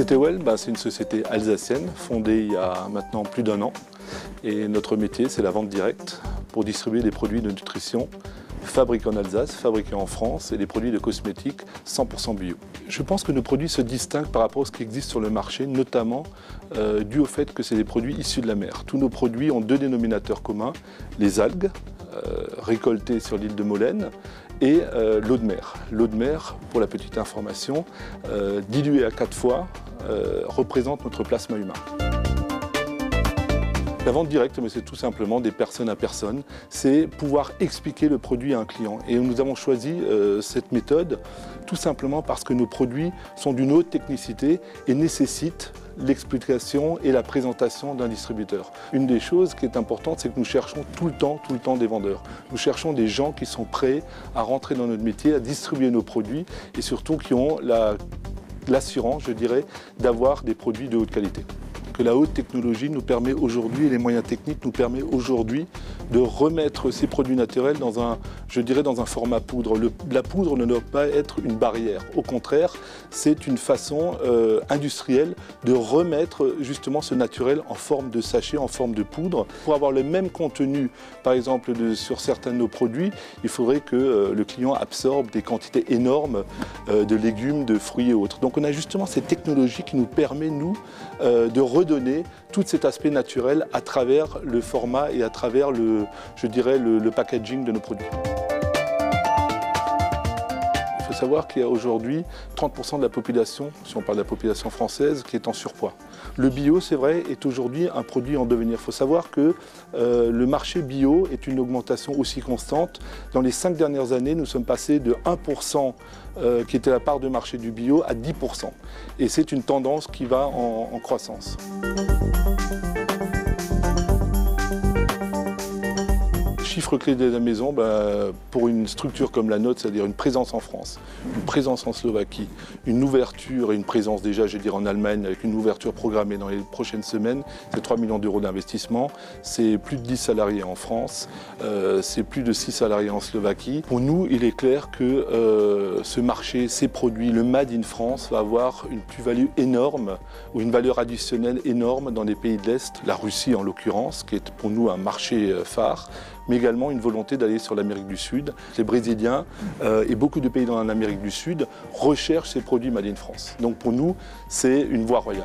Well, c'est une société alsacienne fondée il y a maintenant plus d'1 an. Et notre métier, c'est la vente directe pour distribuer des produits de nutrition fabriqués en Alsace, fabriqués en France et des produits de cosmétiques 100% bio. Je pense que nos produits se distinguent par rapport à ce qui existe sur le marché, notamment dû au fait que c'est des produits issus de la mer. Tous nos produits ont 2 dénominateurs communs, les algues récoltées sur l'île de Molène et l'eau de mer. L'eau de mer, pour la petite information, diluée à 4 fois, représente notre plasma humain. La vente directe, c'est tout simplement des personnes à personne. C'est pouvoir expliquer le produit à un client. Et nous avons choisi cette méthode tout simplement parce que nos produits sont d'une haute technicité et nécessitent l'explication et la présentation d'un distributeur. Une des choses qui est importante, c'est que nous cherchons tout le temps des vendeurs. Nous cherchons des gens qui sont prêts à rentrer dans notre métier, à distribuer nos produits et surtout qui ont l'assurance, je dirais, d'avoir des produits de haute qualité. Que la haute technologie nous permet aujourd'hui, et les moyens techniques nous permettent aujourd'hui de remettre ces produits naturels dans un format poudre. La poudre ne doit pas être une barrière. Au contraire, c'est une façon industrielle de remettre justement ce naturel en forme de sachet, en forme de poudre. Pour avoir le même contenu, par exemple, sur certains de nos produits, il faudrait que le client absorbe des quantités énormes de légumes, de fruits et autres. Donc on a justement cette technologie qui nous permet, nous, de redonner tout cet aspect naturel à travers le format et à travers le packaging de nos produits. Il faut savoir qu'il y a aujourd'hui 30% de la population, si on parle de la population française, qui est en surpoids. Le bio, c'est vrai, est aujourd'hui un produit en devenir. Il faut savoir que le marché bio est une augmentation aussi constante. Dans les 5 dernières années, nous sommes passés de 1% qui était la part de marché du bio à 10%. Et c'est une tendance qui va en croissance. Chiffre clé de la maison, pour une structure comme la nôtre, c'est-à-dire une présence en France, une présence en Slovaquie, une ouverture et une présence déjà, je dirais, en Allemagne, avec une ouverture programmée dans les prochaines semaines, c'est 3 millions d'euros d'investissement, c'est plus de 10 salariés en France, c'est plus de 6 salariés en Slovaquie. Pour nous, il est clair que ce marché, ces produits, le Made in France va avoir une plus-value énorme ou une valeur additionnelle énorme dans les pays de l'Est, la Russie en l'occurrence, qui est pour nous un marché phare, mais également une volonté d'aller sur l'Amérique du Sud. Les Brésiliens et beaucoup de pays dans l'Amérique du Sud recherchent ces produits Made in France. Donc pour nous, c'est une voie royale.